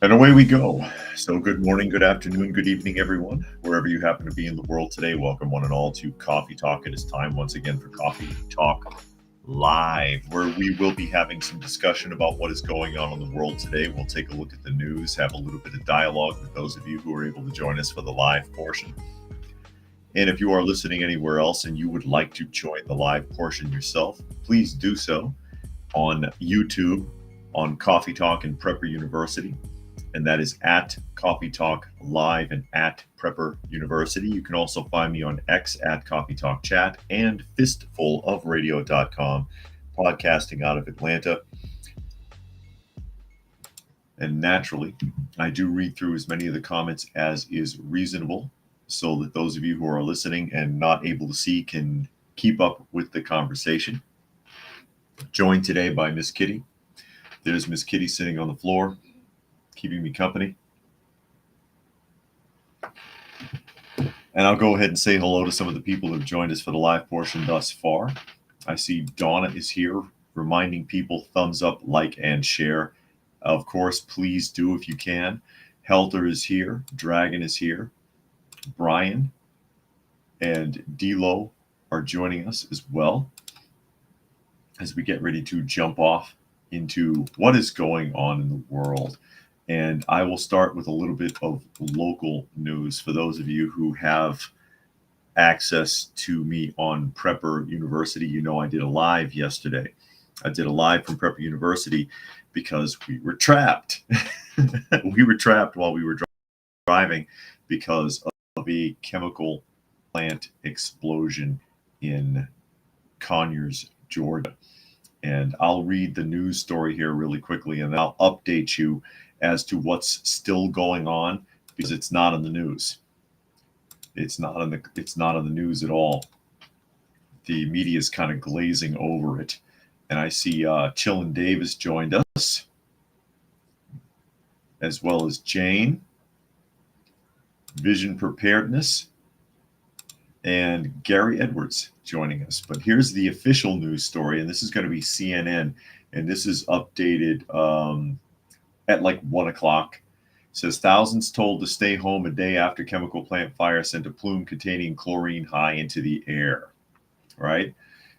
And away we go. So good morning, good afternoon, good evening, everyone. Wherever you happen to be in the world today, welcome one and all to Coffee Talk. It is time once again for Coffee Talk Live, where we will be having some discussion about what is going on in the world today. We'll take a look at the news, have a little bit of dialogue with those of you who are able to join us for the live portion. And if you are listening anywhere else and you would like to join the live portion yourself, please do so on YouTube, on Coffee Talk and Prepper University. And that is at Coffee Talk Live and at Prepper University. You can also find me on X at Coffee Talk Chat and fistfulofradio.com, podcasting out of Atlanta. And naturally, I do read through as many of the comments as is reasonable so that those of you who are listening and not able to see can keep up with the conversation. Joined today by Miss Kitty. There's Miss Kitty sitting on the floor, keeping me company. And I'll go ahead and say hello to some of the people who have joined us for the live portion thus far. I see Donna is here, reminding people thumbs up, like, and share. Of course, please do if you can. Helter is here. Dragon is here. Brian and Dilo are joining us as well as we get ready to jump off into what is going on in the world. And I will start with a little bit of local news for those of you who have access to me on Prepper University. You know, I did a live yesterday. I did a live from Prepper University because we were trapped. We were trapped while we were driving because of a chemical plant explosion in Conyers, Georgia. And I'll read the news story here really quickly, and I'll update you as to what's still going on because it's not in the news. It's not in the news at all. The media is kind of glazing over it. And I see Chillin Davis joined us, as well as Jane, Vision Preparedness, and Gary Edwards joining us. But here's the official news story, and this is going to be CNN, and this is updated at like 1 o'clock. It says thousands told to stay home a day after chemical plant fire sent a plume containing chlorine high into the air. Right?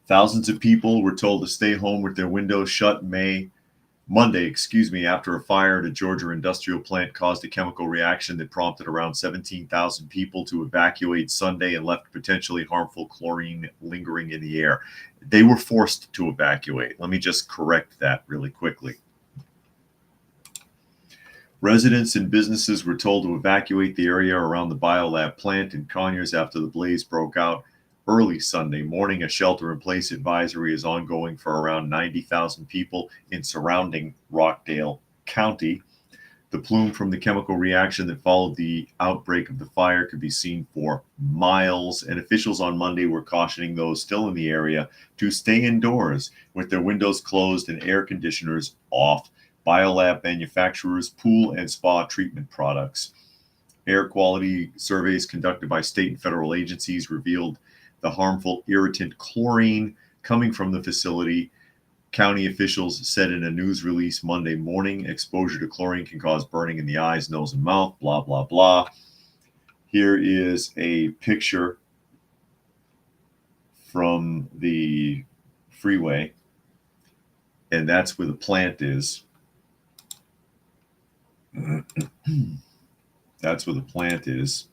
Thousands of people were told to stay home with their windows shut Monday, after a fire at a Georgia industrial plant caused a chemical reaction that prompted around 17,000 people to evacuate Sunday and left potentially harmful chlorine lingering in the air. They were forced to evacuate. Let me just correct that really quickly. Residents and businesses were told to evacuate the area around the biolab plant in Conyers after the blaze broke out early Sunday morning. A shelter-in-place advisory is ongoing for around 90,000 people in surrounding Rockdale County. The plume from the chemical reaction that followed the outbreak of the fire could be seen for miles, and officials on Monday were cautioning those still in the area to stay indoors with their windows closed and air conditioners off. Biolab manufacturers pool and spa treatment products. Air quality surveys conducted by state and federal agencies revealed the harmful irritant chlorine coming from the facility. County officials said in a news release Monday morning, exposure to chlorine can cause burning in the eyes, nose, and mouth, blah, blah, blah. Here is a picture from the freeway, and that's where the plant is. That's where the plant is.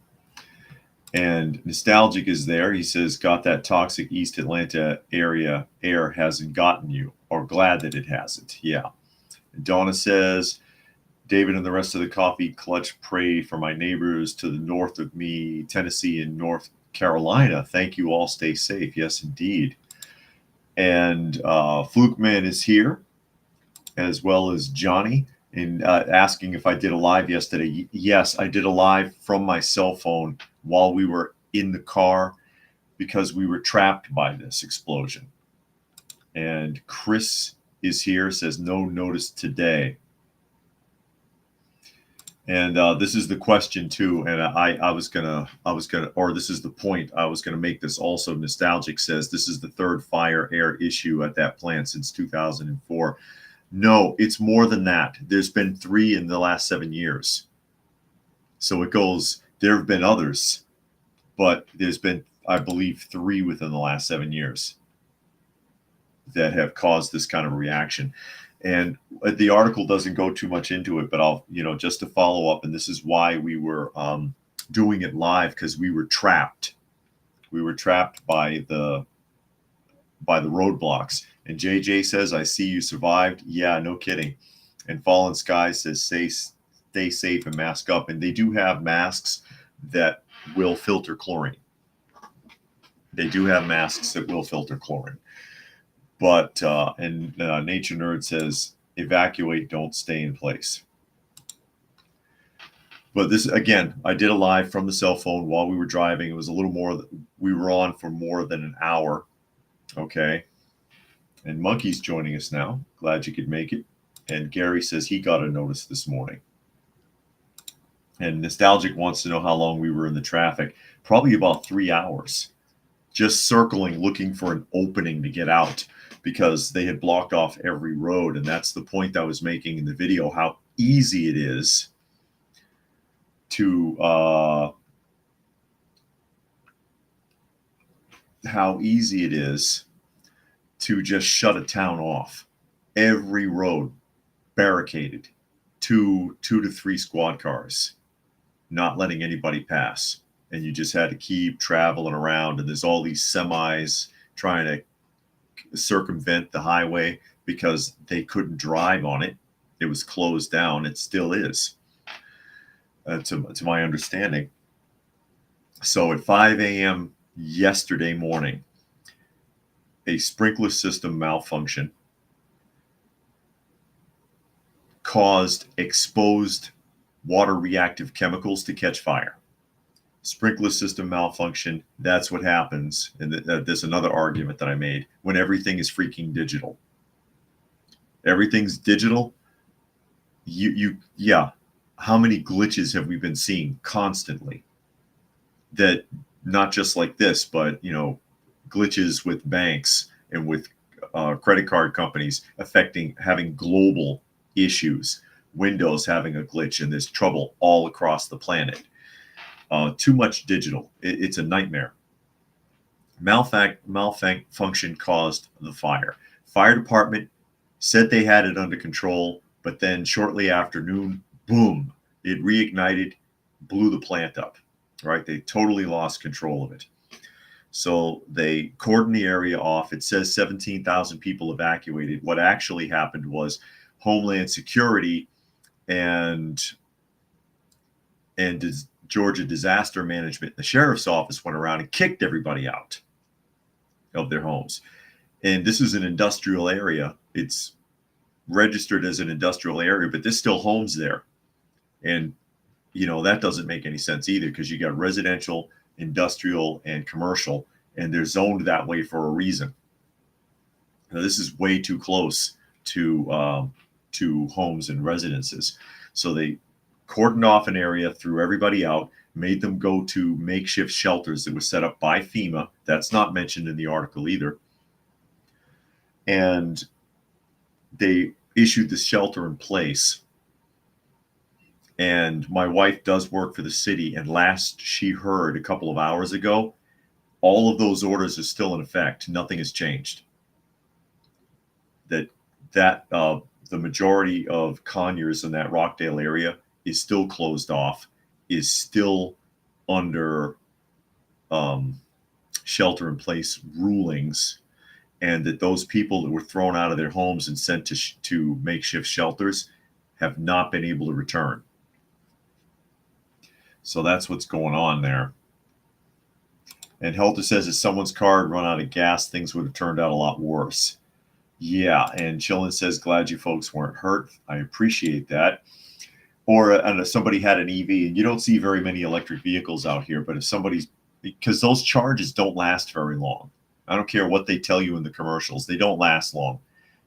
And Nostalgic is there. He says, got that toxic East Atlanta area air hasn't gotten you, or glad that it hasn't. Yeah. And Donna says, David and the rest of the Coffee Clutch pray for my neighbors to the north of me, Tennessee and North Carolina. Thank you all. Stay safe. Yes, indeed. And Fluke Man is here, as well as Johnny. And asking if I did a live yesterday. Yes, I did a live from my cell phone while we were in the car because we were trapped by this explosion. And Chris is here, says no notice today. And this is the question too. And or this is the point. I was gonna make this also. Nostalgic says this is the third fire air issue at that plant since 2004. No, it's more than that. There's been 3 in the last 7 years. So it goes. There have been others, but there's been, I believe, 3 within the last 7 years that have caused this kind of reaction. And the article doesn't go too much into it, but I'll, just to follow up. And this is why we were doing it live, because we were trapped. We were trapped by the roadblocks. And JJ says, "I see you survived." Yeah, no kidding. And Fallen Sky says, stay safe and mask up. And they do have masks that will filter chlorine. They do have masks that will filter chlorine. But Nature Nerd says, evacuate, don't stay in place. But this, again, I did a live from the cell phone while we were driving. It was a little more, we were on for more than an hour. Okay. And Monkey's joining us now. Glad you could make it. And Gary says he got a notice this morning. And Nostalgic wants to know how long we were in the traffic. Probably about 3 hours. Just circling, looking for an opening to get out, because they had blocked off every road. And that's the point I was making in the video, how easy it is to just shut a town off. Every road barricaded, 2 to 3 squad cars, not letting anybody pass. And you just had to keep traveling around. And there's all these semis trying to circumvent the highway because they couldn't drive on it. It was closed down. It still is, to my understanding. So at 5 a.m. yesterday morning, a sprinkler system malfunction caused exposed water reactive chemicals to catch fire. Sprinkler system malfunction, that's what happens. And there's another argument that I made, when everything is freaking digital. Everything's digital. Yeah. How many glitches have we been seeing constantly? That not just like this, but glitches with banks and with credit card companies having global issues. Windows having a glitch, and there's trouble all across the planet. Too much digital. It's a nightmare. Malfunction caused the fire. Fire department said they had it under control, but then shortly after noon, boom, it reignited, blew the plant up. Right? They totally lost control of it. So they cordoned the area off. It says 17,000 people evacuated. What actually happened was Homeland Security and Georgia Disaster Management, the sheriff's office, went around and kicked everybody out of their homes. And this is an industrial area. It's registered as an industrial area, but there's still homes there. And, that doesn't make any sense either, because you got residential, industrial, and commercial, and they're zoned that way for a reason. Now, this is way too close to homes and residences. So they cordoned off an area, threw everybody out, made them go to makeshift shelters that were set up by FEMA. That's not mentioned in the article either. And they issued the shelter in place. And my wife does work for the city, and last she heard a couple of hours ago, all of those orders are still in effect. Nothing has changed. The majority of Conyers in that Rockdale area is still closed off, is still under shelter in place rulings, and that those people that were thrown out of their homes and sent to makeshift shelters have not been able to return. So that's what's going on there. And Helter says, if someone's car had run out of gas, things would have turned out a lot worse. Yeah, and Chillin says, glad you folks weren't hurt. I appreciate that. Or somebody had an EV, and you don't see very many electric vehicles out here, but if because those charges don't last very long. I don't care what they tell you in the commercials. They don't last long.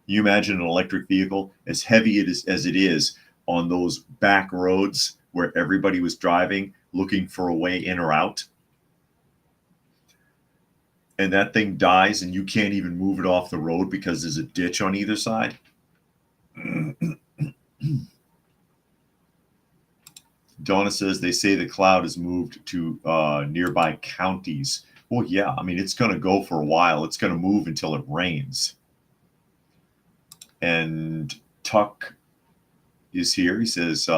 You imagine an electric vehicle, as heavy as it is on those back roads where everybody was driving looking for a way in or out, and that thing dies and you can't even move it off the road because there's a ditch on either side. Donna says they say the cloud has moved to nearby counties. Well, yeah, I mean, it's going to go for a while. It's going to move until it rains. And Tuck is here. He says,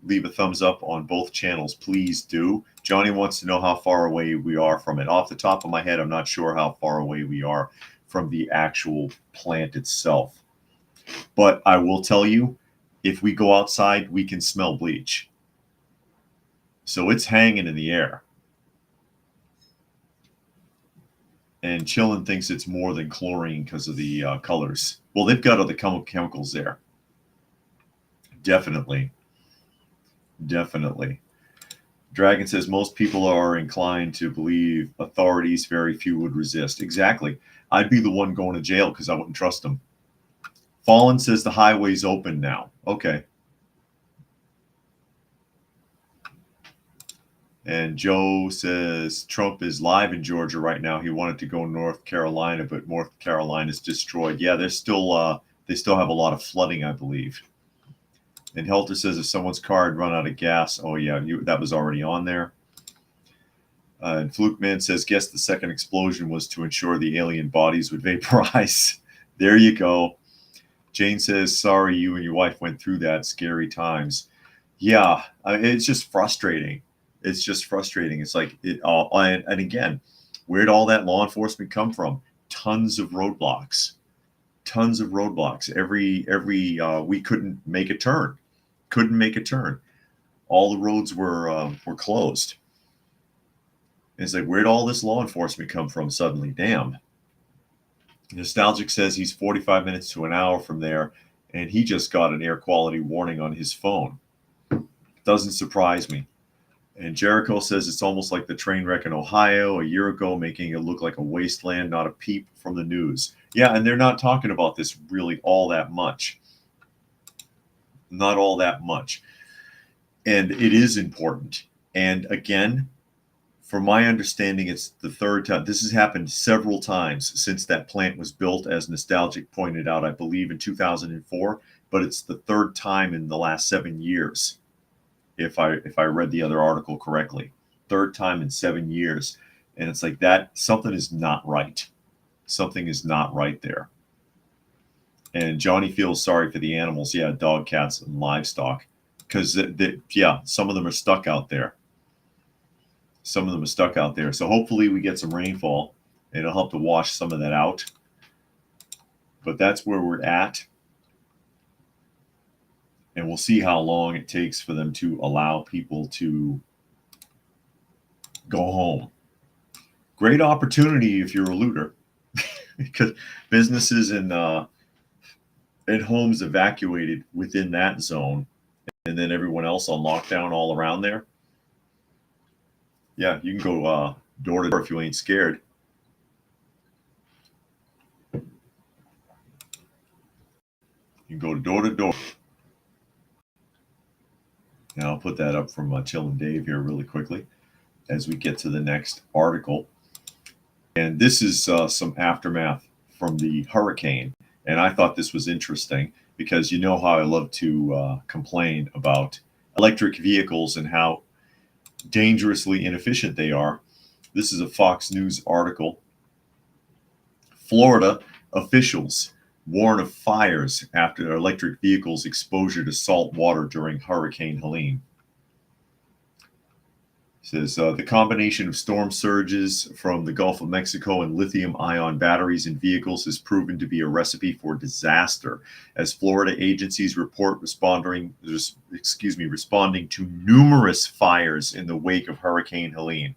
leave a thumbs up on both channels. Please do. Johnny wants to know how far away we are from it. Off the top of my head, I'm not sure how far away we are from the actual plant itself. But I will tell you, if we go outside, we can smell bleach. So it's hanging in the air. And Chillin thinks it's more than chlorine because of the colors. Well, they've got other chemicals there. Definitely. Definitely. Dragon says most people are inclined to believe authorities, very few would resist. Exactly. I'd be the one going to jail because I wouldn't trust them. Fallen says the highway's open now. Okay. And Joe says Trump is live in Georgia right now. He wanted to go North Carolina, but North Carolina is destroyed. Yeah, they still have a lot of flooding, I believe. And Helter says if someone's car had run out of gas, oh yeah, that was already on there. And Fluke Man says, guess the second explosion was to ensure the alien bodies would vaporize. There you go. Jane says, sorry you and your wife went through that. Scary times. Yeah, it's just frustrating. It's just frustrating. It's like, and again, where'd all that law enforcement come from? Tons of roadblocks. Tons of roadblocks. Every we couldn't make a turn. Couldn't make a turn. All the roads were closed. And it's like, where'd all this law enforcement come from suddenly? Damn. Nostalgic says he's 45 minutes to an hour from there, and he just got an air quality warning on his phone. Doesn't surprise me. And Jericho says it's almost like the train wreck in Ohio a year ago, making it look like a wasteland, not a peep from the news. Yeah, and they're not talking about this really all that much. Not all that much. And it is important. And again, from my understanding, it's the third time. This has happened several times since that plant was built, as Nostalgic pointed out, I believe in 2004. But it's the third time in the last 7 years, if I read the other article correctly. Third time in 7 years. And it's like that, something is not right. Something is not right there. And Johnny feels sorry for the animals. Yeah, dog, cats, and livestock. Because, yeah, some of them are stuck out there. Some of them are stuck out there. So hopefully we get some rainfall. And it'll help to wash some of that out. But that's where we're at. And we'll see how long it takes for them to allow people to go home. Great opportunity if you're a looter. Because businesses and homes evacuated within that zone. And then everyone else on lockdown all around there. Yeah, you can go door to door if you ain't scared. You can go door to door. And I'll put that up from Chillin' Dave here really quickly as we get to the next article. And this is some aftermath from the hurricane. And I thought this was interesting because you know how I love to complain about electric vehicles and how dangerously inefficient they are. This is a Fox News article. Florida officials warn of fires after electric vehicles' exposure to salt water during Hurricane Helene. It says the combination of storm surges from the Gulf of Mexico and lithium-ion batteries in vehicles has proven to be a recipe for disaster, as Florida agencies report responding to numerous fires in the wake of Hurricane Helene.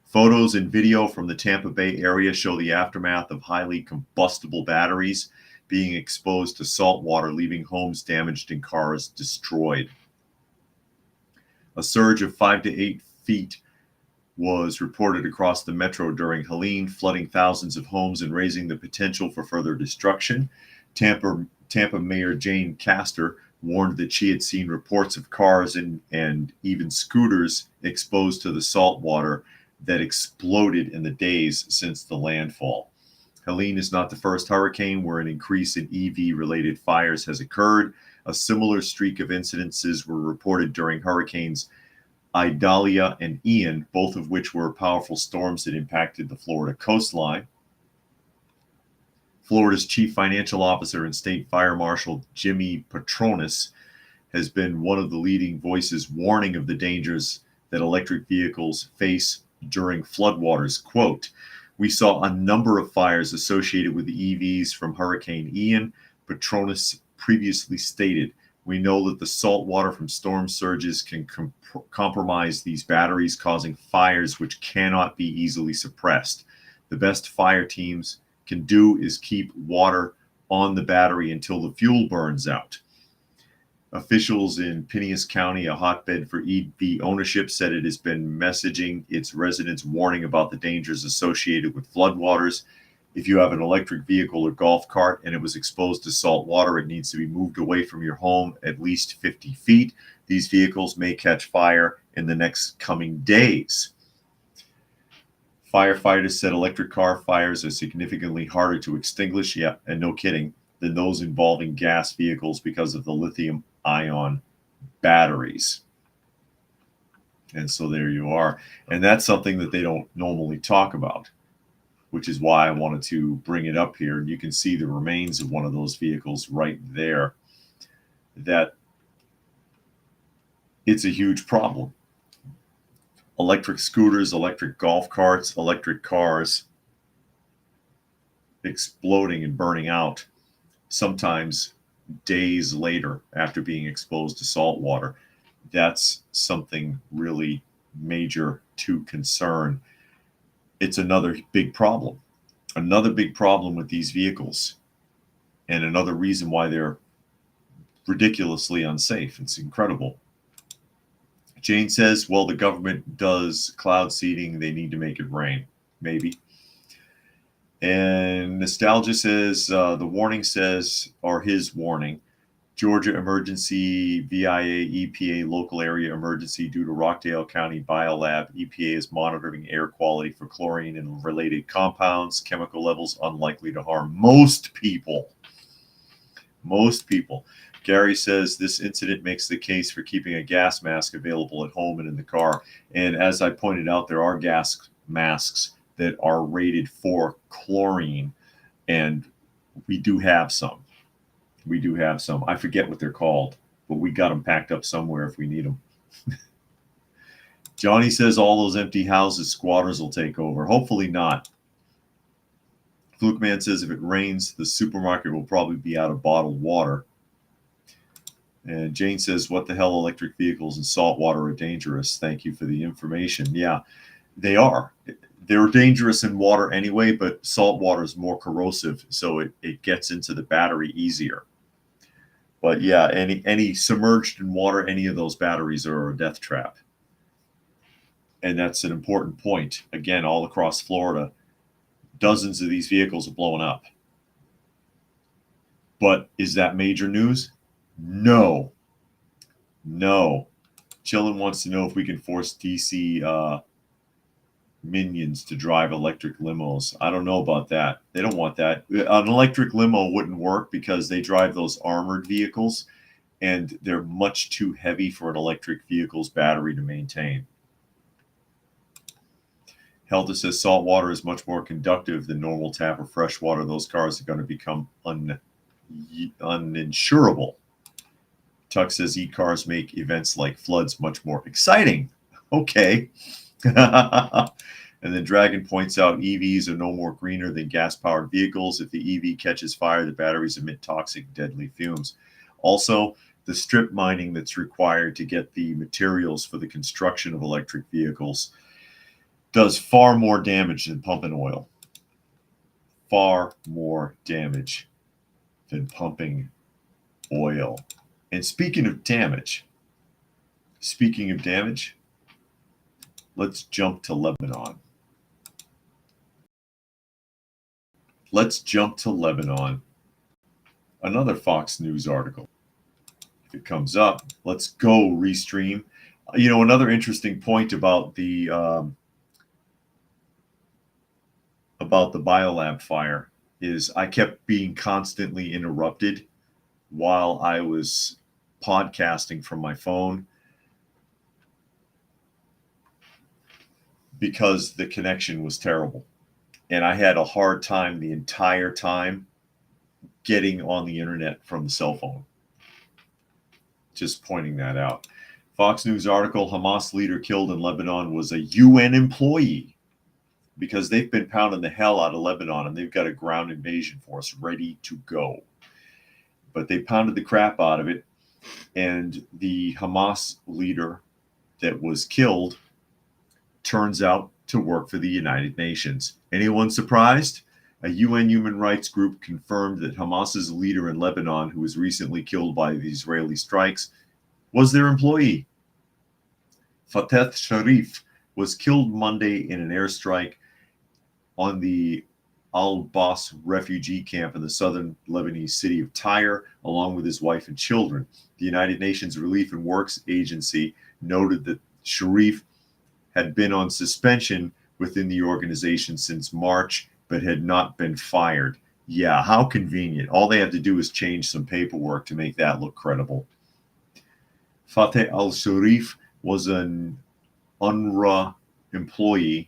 Photos and video from the Tampa Bay area show the aftermath of highly combustible batteries being exposed to salt water, leaving homes damaged and cars destroyed. A surge of 5 to 8 feet was reported across the metro during Helene, flooding thousands of homes and raising the potential for further destruction. Tampa Mayor Jane Castor warned that she had seen reports of cars and even scooters exposed to the salt water that exploded in the days since the landfall. Helene is not the first hurricane where an increase in EV-related fires has occurred. A similar streak of incidences were reported during hurricanes Idalia and Ian, both of which were powerful storms that impacted the Florida coastline. Florida's chief financial officer and state fire marshal Jimmy Patronis has been one of the leading voices warning of the dangers that electric vehicles face during floodwaters. Quote, "We saw a number of fires associated with the EVs from Hurricane Ian," Patronis previously stated. "We know that the salt water from storm surges can compromise these batteries, causing fires which cannot be easily suppressed. The best fire teams can do is keep water on the battery until the fuel burns out." Officials in Pinellas County, a hotbed for EV ownership, said it has been messaging its residents warning about the dangers associated with floodwaters. If you have an electric vehicle or golf cart and it was exposed to salt water, it needs to be moved away from your home at least 50 feet. These vehicles may catch fire in the next coming days. Firefighters said electric car fires are significantly harder to extinguish, yeah, and no kidding, than those involving gas vehicles because of the lithium-ion batteries. And so there you are. And that's something that they don't normally talk about, which is why I wanted to bring it up here. And you can see the remains of one of those vehicles right there. That it's a huge problem. Electric scooters, electric golf carts, electric cars exploding and burning out, sometimes days later after being exposed to salt water. That's something really major to concern. It's another big problem. Another big problem with these vehicles, and another reason why they're ridiculously unsafe. It's incredible. Jane says, well, the government does cloud seeding. They need to make it rain. Maybe. And Nostalgia says, the warning says, or his warning, Georgia emergency, VIA, EPA, local area emergency due to Rockdale County Biolab. EPA is monitoring air quality for chlorine and related compounds, chemical levels unlikely to harm most people. Most people. Gary says this incident makes the case for keeping a gas mask available at home and in the car. And as I pointed out, there are gas masks that are rated for chlorine, and we do have some. We do have some. I forget what they're called, but we got them packed up somewhere if we need them. Johnny says all those empty houses, squatters will take over. Hopefully not. Fluke Man says if it rains, the supermarket will probably be out of bottled water. And Jane says, what the hell, electric vehicles and salt water are dangerous. Thank you for the information. Yeah, they are. They're dangerous in water anyway, but salt water is more corrosive, so it gets into the battery easier. But yeah, any submerged in water, any of those batteries are a death trap. And that's an important point. Again, all across Florida, dozens of these vehicles are blowing up. But is that major news? No. No. Chillin wants to know if we can force DC minions to drive electric limos. I don't know about that. They don't want that. An electric limo wouldn't work because they drive those armored vehicles, and they're much too heavy for an electric vehicle's battery to maintain. Helda says salt water is much more conductive than normal tap or fresh water. Those cars are going to become uninsurable. Tuck says e-cars make events like floods much more exciting. Okay. And then Dragon points out EVs are no more greener than gas-powered vehicles. If the EV catches fire, the batteries emit toxic, deadly fumes. Also, the strip mining that's required to get the materials for the construction of electric vehicles does far more damage than pumping oil. Far more damage than pumping oil. And speaking of damage, let's jump to Lebanon. Let's jump to Lebanon. Another Fox News article. If it comes up, let's go restream. You know, another interesting point about the biolab fire is I kept being constantly interrupted while I was podcasting from my phone because the connection was terrible. And I had a hard time the entire time getting on the internet from the cell phone. Just pointing that out. Fox News article, Hamas leader killed in Lebanon was a UN employee, because they've been pounding the hell out of Lebanon and they've got a ground invasion force ready to go. But they pounded the crap out of it. And the Hamas leader that was killed turns out to work for the United Nations. Anyone surprised? A UN human rights group confirmed that Hamas's leader in Lebanon, who was recently killed by the Israeli strikes, was their employee. Fateh Sharif was killed Monday in an airstrike on the Al-Bas refugee camp in the southern Lebanese city of Tyre, along with his wife and children. The United Nations Relief and Works Agency noted that Sharif had been on suspension within the organization since March, but had not been fired. Yeah, how convenient. All they have to do is change some paperwork to make that look credible. Fateh al-Sharif was an UNRWA employee,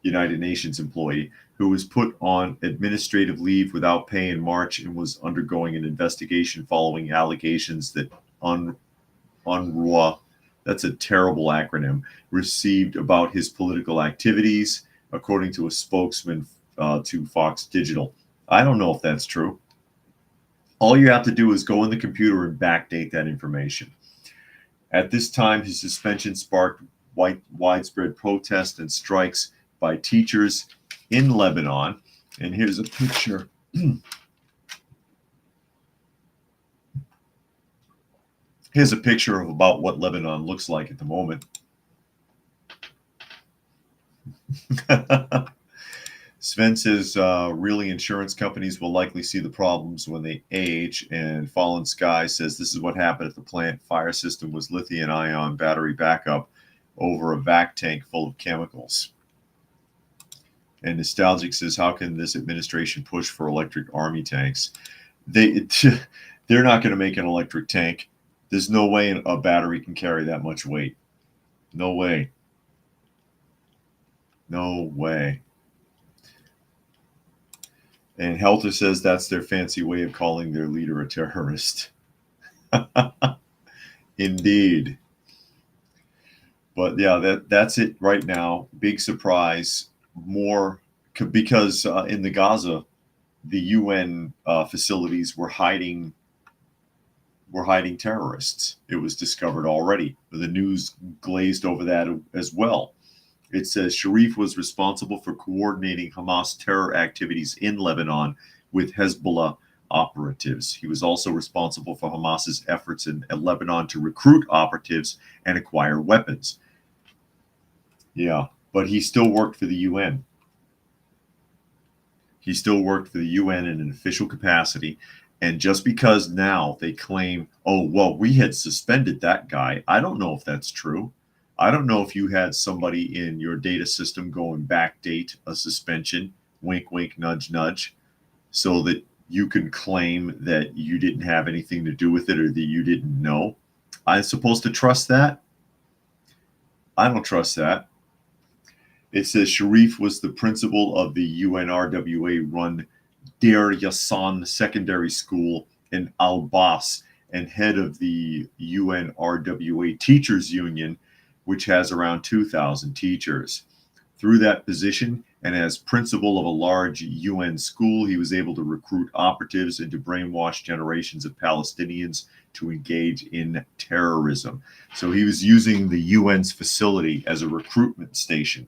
United Nations employee, who was put on administrative leave without pay in March and was undergoing an investigation following allegations that UNRWA, that's a terrible acronym, received about his political activities, according to a spokesman to Fox Digital. I don't know if that's true. All you have to do is go in the computer and backdate that information. At this time, his suspension sparked widespread protests and strikes by teachers in Lebanon. And here's a picture. Here's a picture of about what Lebanon looks like at the moment. Sven says, really, insurance companies will likely see the problems when they age. And Fallen Sky says, this is what happened at the plant. Fire system was lithium-ion battery backup over a vac tank full of chemicals. And Nostalgic says, how can this administration push for electric army tanks? They're not going to make an electric tank. There's no way a battery can carry that much weight. No way. No way. And Helter says that's their fancy way of calling their leader a terrorist. Indeed. But yeah, that's it right now. Big surprise. More because in the Gaza, the UN facilities were hiding terrorists. It was discovered already. The news glazed over that as well. It says Sharif was responsible for coordinating Hamas terror activities in Lebanon with Hezbollah operatives. He was also responsible for Hamas's efforts in Lebanon to recruit operatives and acquire weapons. Yeah, but he still worked for the UN. He still worked for the UN in an official capacity. And just because now they claim, oh, well, we had suspended that guy, I don't know if that's true. I don't know if you had somebody in your data system go and backdate a suspension, wink, wink, nudge, nudge, so that you can claim that you didn't have anything to do with it or that you didn't know. I'm supposed to trust that? I don't trust that. It says Sharif was the principal of the UNRWA-run Deir Yassin Secondary School in Al-Bas and head of the UNRWA Teachers Union, which has around 2,000 teachers. Through that position and as principal of a large UN school, he was able to recruit operatives and to brainwash generations of Palestinians to engage in terrorism. So he was using the UN's facility as a recruitment station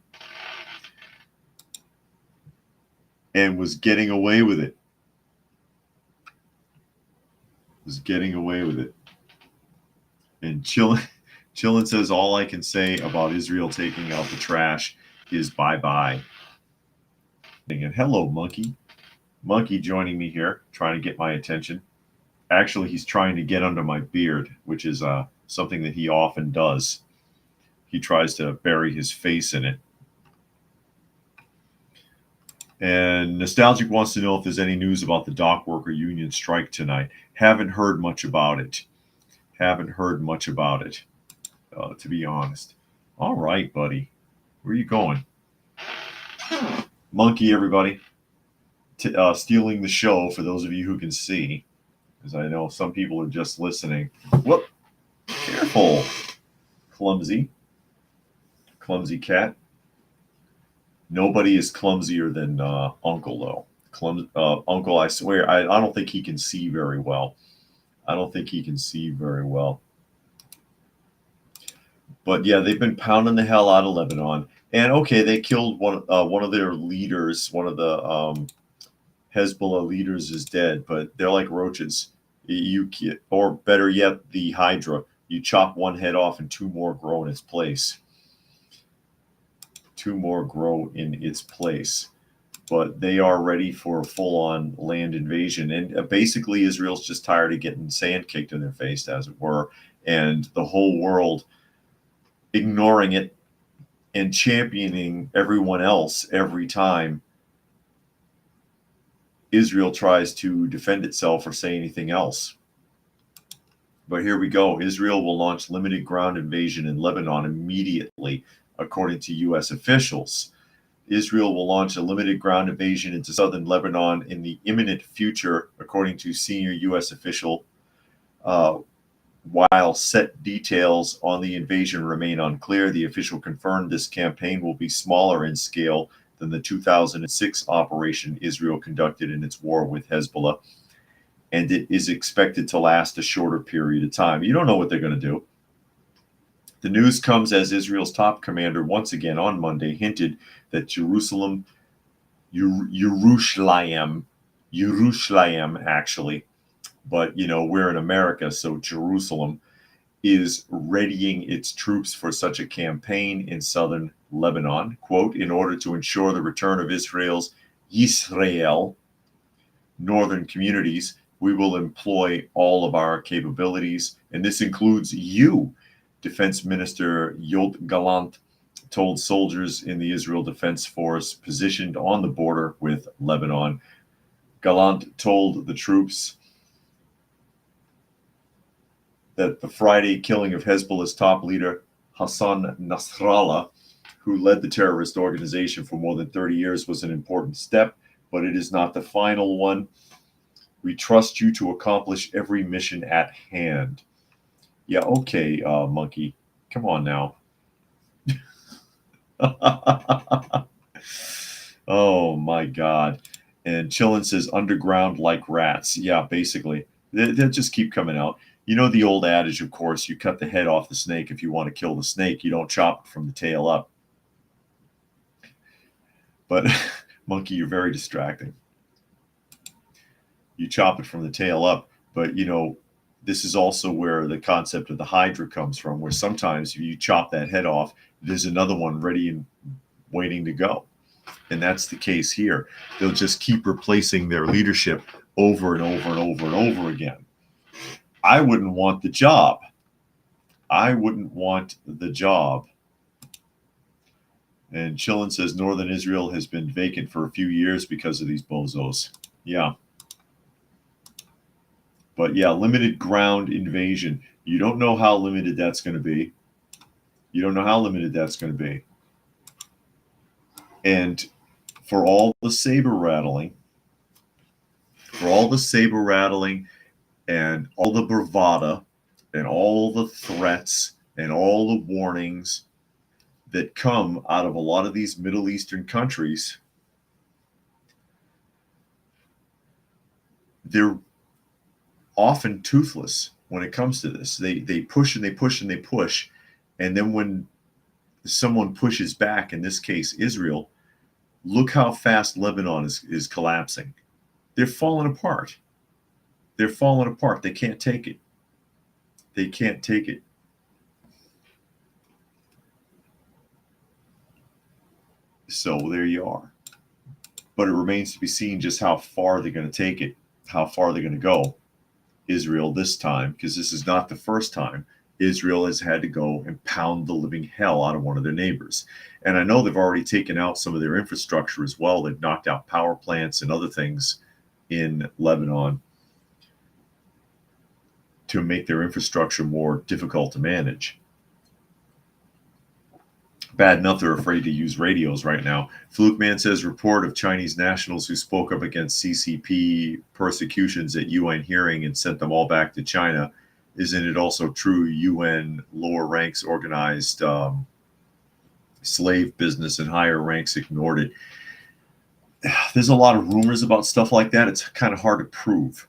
and was getting away with it. And Chillin says, all I can say about Israel taking out the trash is bye-bye. And hello, Monkey. Monkey joining me here, trying to get my attention. Actually, he's trying to get under my beard, which is something that he often does. He tries to bury his face in it. And Nostalgic wants to know if there's any news about the dock worker union strike tonight. Haven't heard much about it. Haven't heard much about it, to be honest. All right, buddy. Where are you going? Monkey, everybody. Stealing the show for those of you who can see, because I know some people are just listening. Whoop! Careful. Clumsy cat. Nobody is clumsier than Uncle, though. Uncle, I swear, I don't think he can see very well. I don't think he can see very well. But yeah, they've been pounding the hell out of Lebanon. And okay, they killed one of their leaders. One of the Hezbollah leaders is dead, but they're like roaches. Or better yet, the Hydra. You chop one head off and two more grow in its place. But they are ready for a full-on land invasion. And basically, Israel's just tired of getting sand kicked in their face, as it were, and the whole world ignoring it and championing everyone else every time Israel tries to defend itself or say anything else. But here we go. Israel will launch limited ground invasion in Lebanon immediately, according to U.S. officials. Israel will launch a limited ground invasion into southern Lebanon in the imminent future, according to senior U.S. official, while set details on the invasion remain unclear. The official confirmed this campaign will be smaller in scale than the 2006 operation Israel conducted in its war with Hezbollah, and it is expected to last a shorter period of time. You don't know what they're going to do. The news comes as Israel's top commander once again on Monday hinted that Jerusalem actually, but we're in America, so Jerusalem is readying its troops for such a campaign in southern Lebanon, quote, in order to ensure the return of Israel's northern communities. We will employ all of our capabilities, and this includes you, Defense Minister Yoav Gallant told soldiers in the Israel Defense Force positioned on the border with Lebanon. Gallant told the troops that the Friday killing of Hezbollah's top leader, Hassan Nasrallah, who led the terrorist organization for more than 30 years, was an important step, but it is not the final one. We trust you to accomplish every mission at hand. Yeah, okay, Monkey. Come on now. Oh, my God. And Chillin says, underground like rats. Yeah, basically. They'll just keep coming out. You know the old adage, of course, you cut the head off the snake if you want to kill the snake. You don't chop it from the tail up. But, Monkey, you're very distracting. You chop it from the tail up. But, this is also where the concept of the Hydra comes from, where sometimes if you chop that head off, there's another one ready and waiting to go. And that's the case here. They'll just keep replacing their leadership over and over and over and over again. I wouldn't want the job. And Chillin says northern Israel has been vacant for a few years because of these bozos. Yeah. But yeah, limited ground invasion. You don't know how limited that's going to be. And for all the saber rattling, and all the bravada and all the threats and all the warnings that come out of a lot of these Middle Eastern countries, they're often toothless when it comes to this. They push and they push and they push. And then when someone pushes back, in this case, Israel, look how fast Lebanon is collapsing. They're falling apart. They can't take it. So there you are. But it remains to be seen just how far they're going to take it, how far they're going to go. Israel this time, because this is not the first time Israel has had to go and pound the living hell out of one of their neighbors. And I know they've already taken out some of their infrastructure as well. They've knocked out power plants and other things in Lebanon to make their infrastructure more difficult to manage. Bad enough they're afraid to use radios right now. Fluke Man says report of Chinese nationals who spoke up against CCP persecutions at UN hearing and sent them all back to China. Isn't it also true UN lower ranks organized slave business and higher ranks ignored it? There's a lot of rumors about stuff like that. It's kind of hard to prove.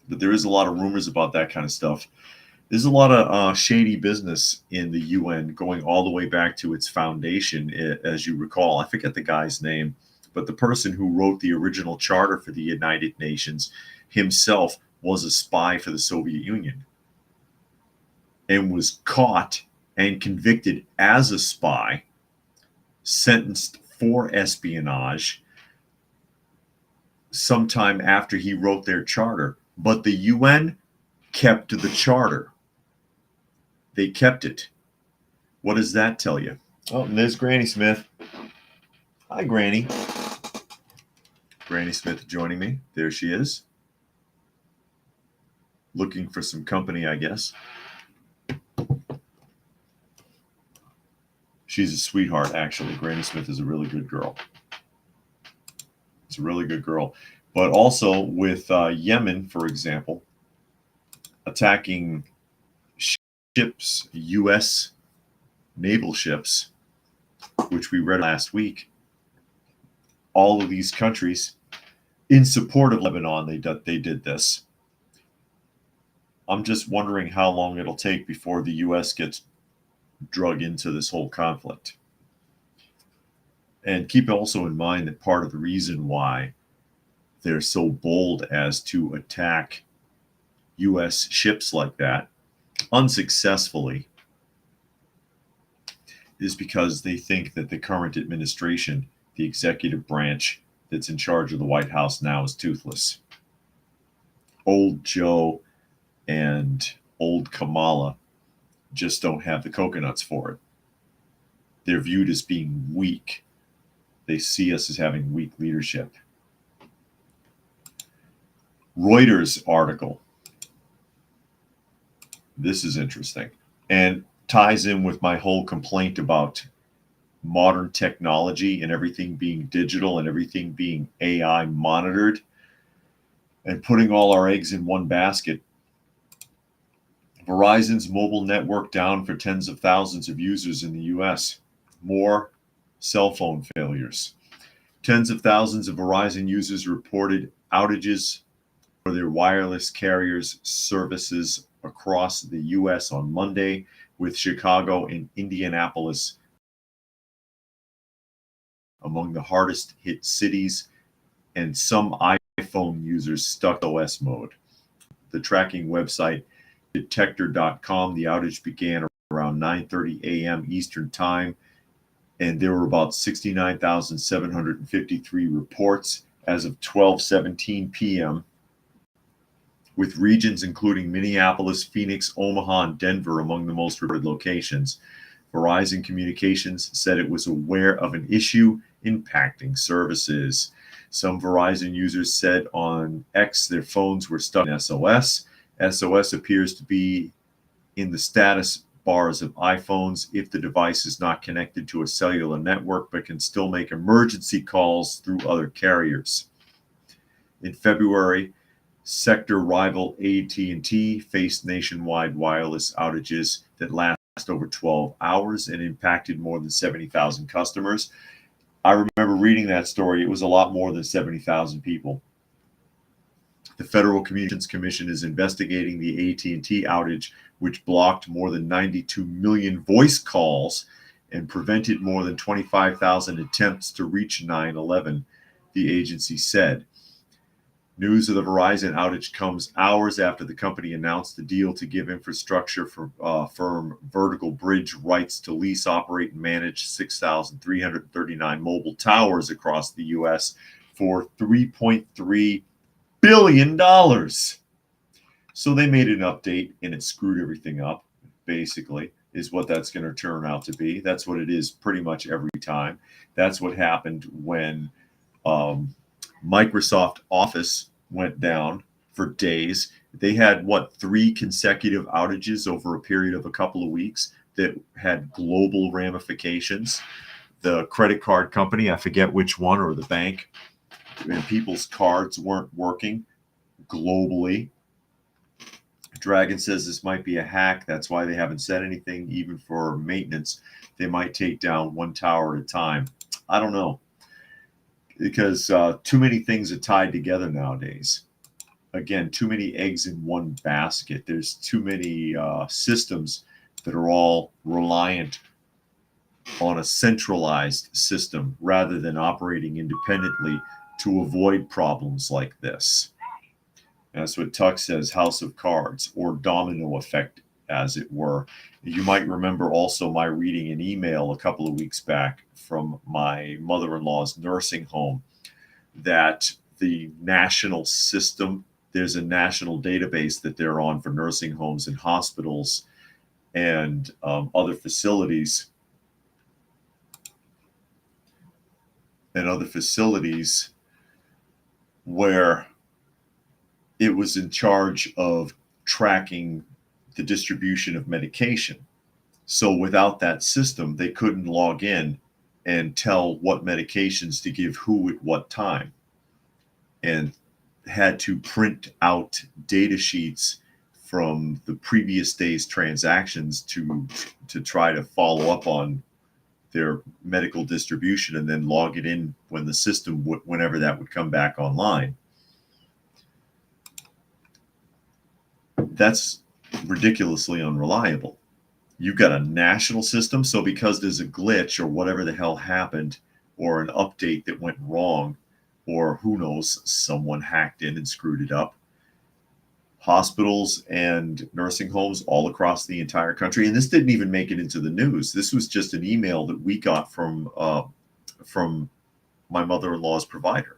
But there is a lot of rumors about that kind of stuff. There's a lot of shady business in the UN going all the way back to its foundation, as you recall. I forget the guy's name, but the person who wrote the original charter for the United Nations himself was a spy for the Soviet Union and was caught and convicted as a spy, sentenced for espionage sometime after he wrote their charter. But the UN kept the charter. They kept it. What does that tell you? Oh, and there's Granny Smith. Hi, Granny. Granny Smith joining me. There she is. Looking for some company, I guess. She's a sweetheart, actually. Granny Smith is a really good girl. It's a really good girl. But also with Yemen, for example, attacking ships, U.S. naval ships, which we read last week. All of these countries, in support of Lebanon, they did this. I'm just wondering how long it'll take before the U.S. gets drug into this whole conflict. And keep also in mind that part of the reason why they're so bold as to attack U.S. ships like that unsuccessfully is because they think that the current administration, the executive branch that's in charge of the White House now, is toothless. Old Joe and old Kamala just don't have the coconuts for it. They're viewed as being weak. They see us as having weak leadership. Reuters article. This is interesting and ties in with my whole complaint about modern technology and everything being digital and everything being AI monitored and putting all our eggs in one basket. Verizon's mobile network down for tens of thousands of users in the US. More cell phone failures. Tens of thousands of Verizon users reported outages for their wireless carriers services across the U.S. on Monday, with Chicago and Indianapolis among the hardest hit cities, and some iPhone users stuck in OS mode. The tracking website detector.com, the outage began around 9:30 a.m. Eastern Time, and there were about 69,753 reports as of 12:17 p.m., with regions including Minneapolis, Phoenix, Omaha, and Denver among the most reported locations. Verizon Communications said it was aware of an issue impacting services. Some Verizon users said on X their phones were stuck in SOS. SOS appears to be in the status bars of iPhones if the device is not connected to a cellular network but can still make emergency calls through other carriers. In February, sector rival AT&T faced nationwide wireless outages that last over 12 hours and impacted more than 70,000 customers. I remember reading that story. It was a lot more than 70,000 people. The Federal Communications Commission is investigating the AT&T outage, which blocked more than 92 million voice calls and prevented more than 25,000 attempts to reach 911, the agency said. News of the Verizon outage comes hours after the company announced the deal to give infrastructure firm Vertical Bridge rights to lease, operate, and manage 6,339 mobile towers across the U.S. for $3.3 billion. So they made an update and it screwed everything up, basically, is what that's going to turn out to be. That's what it is pretty much every time. That's what happened when Microsoft Office went down for days. They had, what, 3 consecutive outages over a period of a couple of weeks that had global ramifications. The credit card company, I forget which one, or the bank, and people's cards weren't working globally. Dragon says this might be a hack. That's why they haven't said anything, even for maintenance. They might take down one tower at a time. I don't know, because too many things are tied together nowadays. Again, too many eggs in one basket. There's too many systems that are all reliant on a centralized system rather than operating independently to avoid problems like this. That's what Tuck says, House of Cards, or domino effect, as it were. You might remember also my reading an email a couple of weeks back from my mother-in-law's nursing home that the national system, there's a national database that they're on for nursing homes and hospitals and other facilities where it was in charge of tracking the distribution of medication. So without that system, they couldn't log in and tell what medications to give who at what time, and had to print out data sheets from the previous day's transactions to try to follow up on their medical distribution and then log it in when the system whenever that would come back online. That's ridiculously unreliable. You've got a national system, so because there's a glitch or whatever the hell happened, or an update that went wrong, or who knows, someone hacked in and screwed it up, hospitals and nursing homes all across the entire country, and this didn't even make it into the news. This was just an email that we got from my mother-in-law's provider,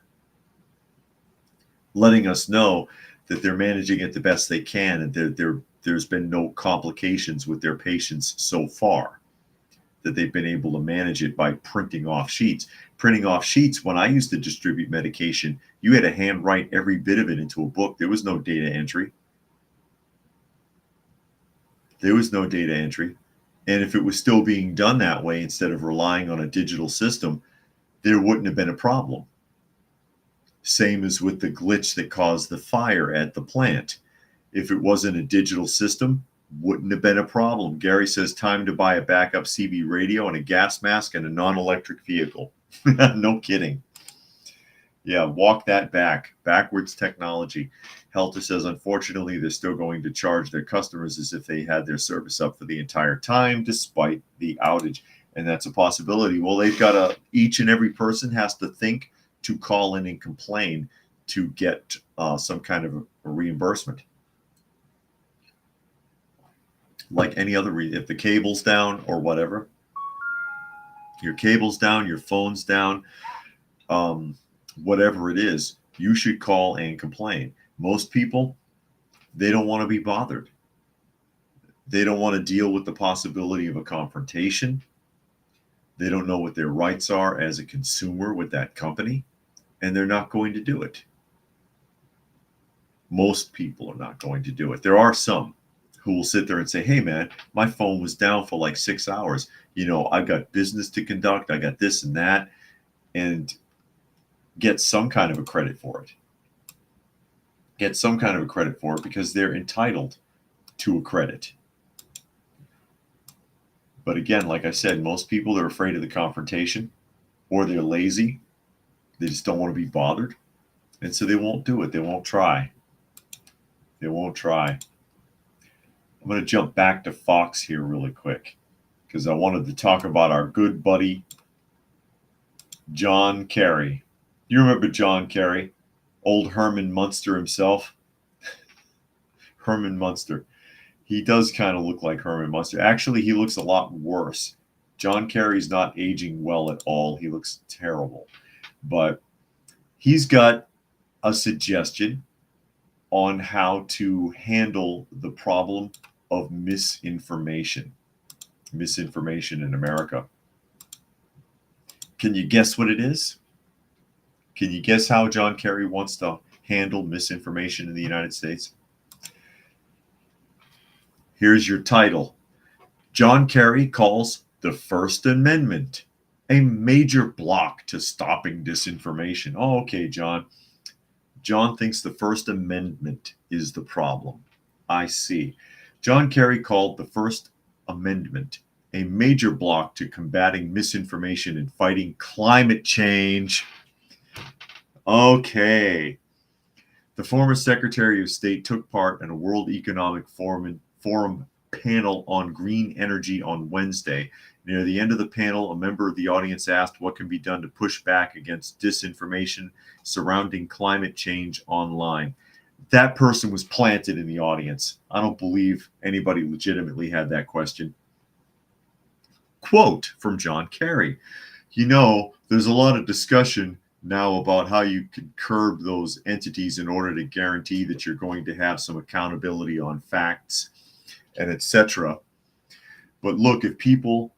letting us know that they're managing it the best they can, and there's been no complications with their patients so far, that they've been able to manage it by printing off sheets. Printing off sheets, when I used to distribute medication, you had to handwrite every bit of it into a book. There was no data entry. And if it was still being done that way, instead of relying on a digital system, there wouldn't have been a problem. Same as with the glitch that caused the fire at the plant. If it wasn't a digital system, wouldn't have been a problem. Gary says, time to buy a backup CB radio and a gas mask and a non-electric vehicle. No kidding. Yeah, walk that back. Backwards technology. Helter says, unfortunately, they're still going to charge their customers as if they had their service up for the entire time, despite the outage. And that's a possibility. Well, they've got each and every person has to think to call in and complain to get some kind of a reimbursement. Like any other, if the cable's down or whatever, your cable's down, your phone's down, whatever it is, you should call and complain. Most people, they don't want to be bothered. They don't want to deal with the possibility of a confrontation. They don't know what their rights are as a consumer with that company, and they're not going to do it. Most people are not going to do it. There are some who will sit there and say, hey man, my phone was down for like 6 hours. You know, I've got business to conduct. I got this and that, and get some kind of a credit for it. Get some kind of a credit for it because they're entitled to a credit. But again, like I said, most people are afraid of the confrontation, or they're lazy. They just don't want to be bothered. And so they won't do it. They won't try. They won't try. I'm going to jump back to Fox here really quick because I wanted to talk about our good buddy, John Kerry. You remember John Kerry? Old Herman Munster himself. Herman Munster. He does kind of look like Herman Munster. Actually, he looks a lot worse. John Kerry's not aging well at all. He looks terrible. But he's got a suggestion on how to handle the problem of misinformation in America. Can you guess what it is? Can you guess how John Kerry wants to handle misinformation in the United States? Here's your title. John Kerry calls the First Amendment a major block to stopping disinformation. Oh, okay, John. John thinks the First Amendment is the problem. I see. John Kerry called the First Amendment a major block to combating misinformation and fighting climate change. Okay. The former Secretary of State took part in a World Economic Forum panel on green energy on Wednesday. Near the end of the panel, a member of the audience asked what can be done to push back against disinformation surrounding climate change online. That person was planted in the audience. I don't believe anybody legitimately had that question. Quote from John Kerry. You know, there's a lot of discussion now about how you can curb those entities in order to guarantee that you're going to have some accountability on facts and etc. But look, if people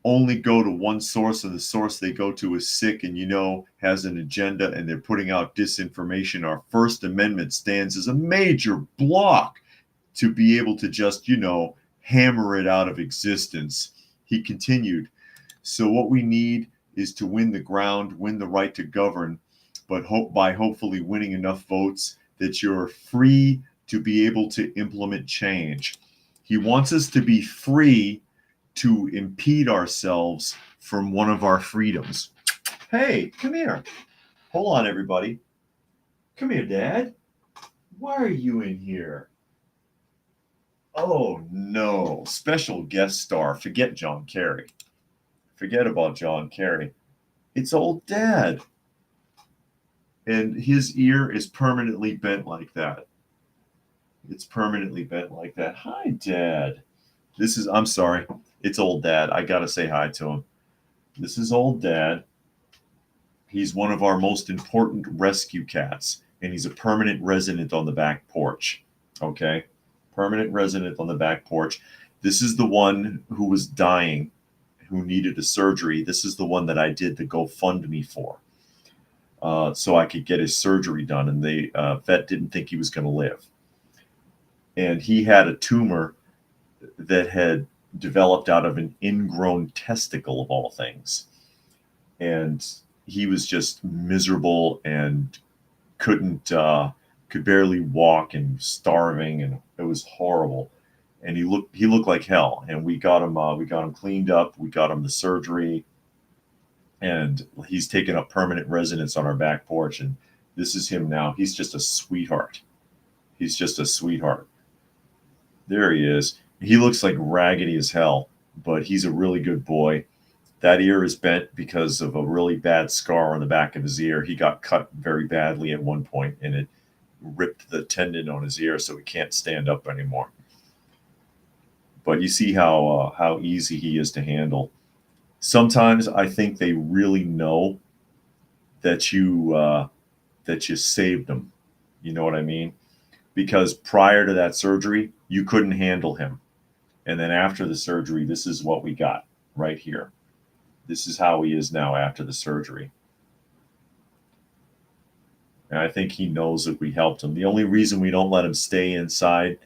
only go to one source and the source they go to is sick and has an agenda and they're putting out disinformation, our First Amendment stands as a major block to be able to just, hammer it out of existence. He continued. So what we need is to win the ground, win the right to govern, but by hopefully winning enough votes that you're free to be able to implement change. He wants us to be free to impede ourselves from one of our freedoms. Hey, come here. Hold on, everybody. Come here, Dad. Why are you in here? Oh, no. Special guest star. Forget John Kerry. Forget about John Kerry. It's old Dad. And his ear is permanently bent like that. It's permanently bent like that. Hi, Dad. I'm sorry. It's old Dad. I got to say hi to him. This is old Dad. He's one of our most important rescue cats, and he's a permanent resident on the back porch. Okay? Permanent resident on the back porch. This is the one who was dying, who needed a surgery. This is the one that I did the GoFundMe for, so I could get his surgery done, and the vet didn't think he was going to live. And he had a tumor that had developed out of an ingrown testicle, of all things. And he was just miserable and could barely walk and starving, and it was horrible. And he looked like hell. And we got him cleaned up. We got him the surgery, and he's taken up permanent residence on our back porch. And this is him now. He's just a sweetheart. He's just a sweetheart. There he is. He looks like raggedy as hell, but he's a really good boy. That ear is bent because of a really bad scar on the back of his ear. He got cut very badly at one point, and it ripped the tendon on his ear, so he can't stand up anymore. But you see how easy he is to handle. Sometimes I think they really know that you saved him. You know what I mean? Because prior to that surgery, you couldn't handle him. And then after the surgery, this is what we got right here. This is how he is now after the surgery. And I think he knows that we helped him. The only reason we don't let him stay inside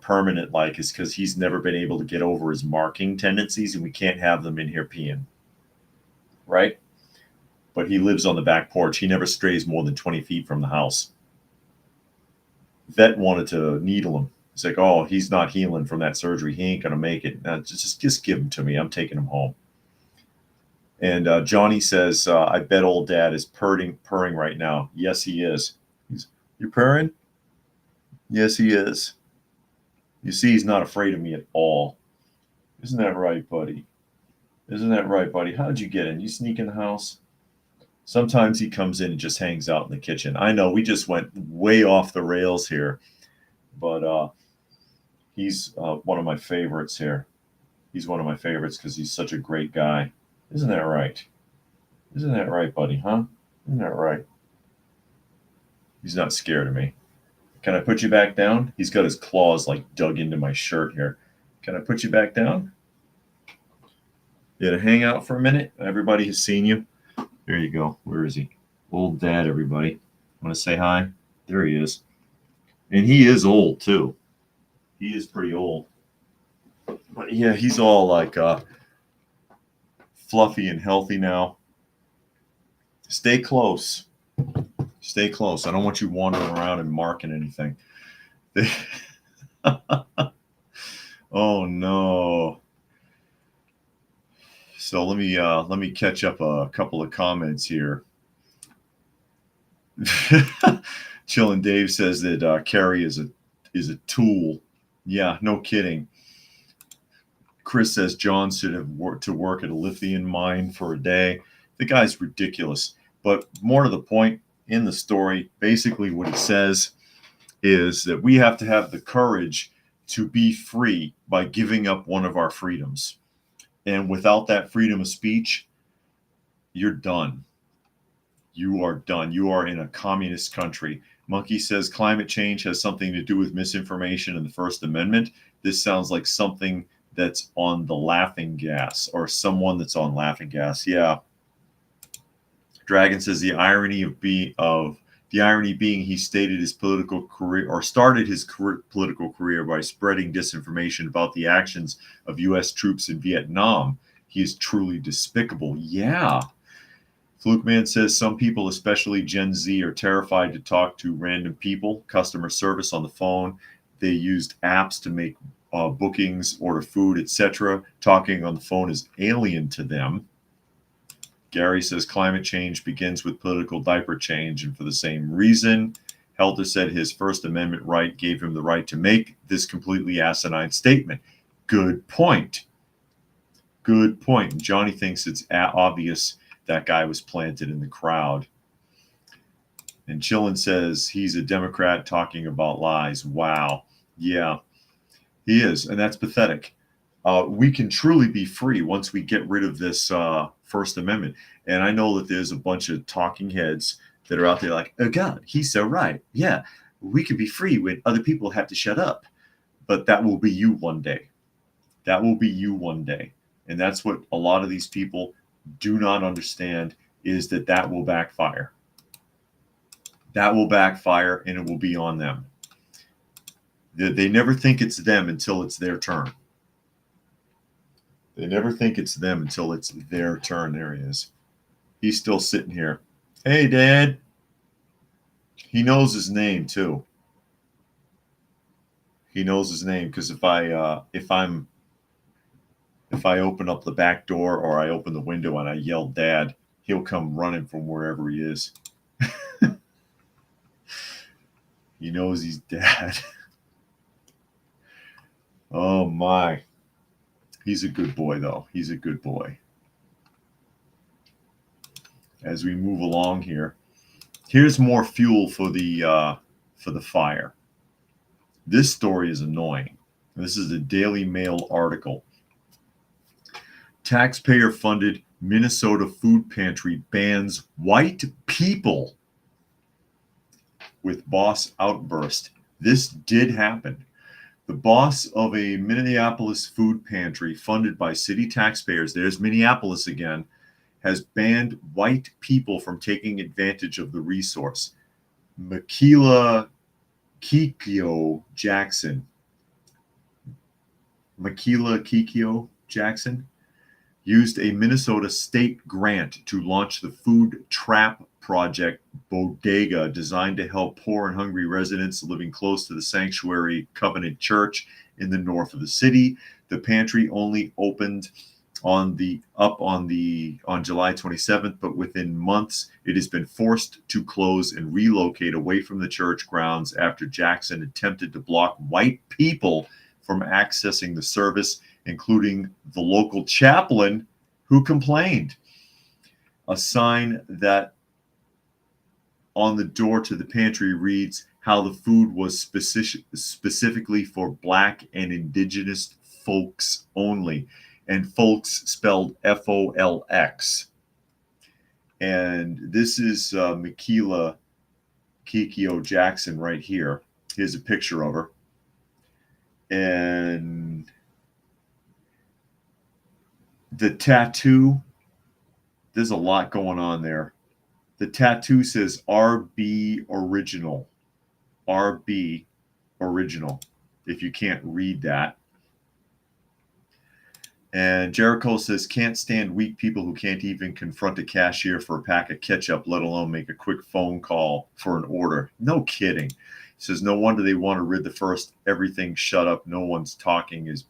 permanent is because he's never been able to get over his marking tendencies, and we can't have them in here peeing. Right? But he lives on the back porch. He never strays more than 20 feet from the house. Vet wanted to needle him. He's like, oh, he's not healing from that surgery. He ain't going to make it. Just give him to me. I'm taking him home. And Johnny says, I bet old Dad is purring right now. Yes, he is. You purring? Yes, he is. You see, he's not afraid of me at all. Isn't that right, buddy? Isn't that right, buddy? How'd you get in? You sneak in the house? Sometimes he comes in and just hangs out in the kitchen. I know we just went way off the rails here, but he's one of my favorites here. He's one of my favorites because he's such a great guy. Isn't that right? Isn't that right, buddy, huh? Isn't that right? He's not scared of me. Can I put you back down? He's got his claws like dug into my shirt here. Can I put you back down? You to hang out for a minute? Everybody has seen you. There you go. Where is he? Old dad, everybody. Want to say hi? There he is. And he is old, too. He is pretty old. But yeah, he's all like fluffy and healthy now. Stay close. Stay close. I don't want you wandering around and marking anything. Oh no. So let me catch up a couple of comments here. Chillin' Dave says that Carrie is a tool. Yeah, no kidding. Chris says John should have worked to work at a lithium mine for a day. The guy's ridiculous. But more to the point, in the story, basically what he says is that we have to have the courage to be free by giving up one of our freedoms. And without that freedom of speech, you're done. You are done. You are in a communist country. Monkey says climate change has something to do with misinformation in the First Amendment. This sounds like something that's on the laughing gas, or someone that's on laughing gas. Yeah. Dragon says the irony being he stated his political career, or started his political career by spreading disinformation about the actions of U.S. troops in Vietnam. He is truly despicable. Yeah. Fluke Man says some people, especially Gen Z, are terrified to talk to random people, customer service on the phone. They used apps to make bookings, order food, etc. Talking on the phone is alien to them. Gary says climate change begins with political diaper change, and for the same reason. Helter said his First Amendment right gave him the right to make this completely asinine statement. Good point. Good point. And Johnny thinks it's obvious that guy was planted in the crowd. And Chillin says he's a Democrat talking about lies. Wow. Yeah, he is. And that's pathetic. We can truly be free once we get rid of this First Amendment. And I know that there's a bunch of talking heads that are out there like, oh, God, he's so right. Yeah, we can be free when other people have to shut up. But that will be you one day. That will be you one day. And that's what a lot of these people do not understand, is that will backfire. That will backfire, and it will be on them. They never think it's them until it's their turn. They never think it's them until it's their turn. There he is. He's still sitting here. Hey, Dad. He knows his name too. He knows his name because if I open up the back door or I open the window and I yell Dad, he'll come running from wherever he is. He knows he's Dad. Oh my. He's a good boy though. He's a good boy. As we move along here, here's more fuel for the fire. This story is annoying. This is a Daily Mail article. Taxpayer-funded Minnesota food pantry bans white people with boss outburst. This did happen. The boss of a Minneapolis food pantry funded by city taxpayers, there's Minneapolis again, has banned white people from taking advantage of the resource. Makila Kikio Jackson used a Minnesota state grant to launch the food trap project Bodega, designed to help poor and hungry residents living close to the Sanctuary Covenant Church in the north of the city. The pantry only opened on July 27th, but within months it has been forced to close and relocate away from the church grounds after Jackson attempted to block white people from accessing the service, including the local chaplain who complained. A sign that on the door to the pantry reads how the food was specifically for Black and Indigenous folks only, and folks spelled Folx. And this is Makila Kikio Jackson right here. Here's a picture of her. And the tattoo, there's a lot going on there. The tattoo says RB Original. RB Original, if you can't read that. And Jericho says, can't stand weak people who can't even confront a cashier for a pack of ketchup, let alone make a quick phone call for an order. No kidding. He says, no wonder they want to rid the first everything shut up. No one talking is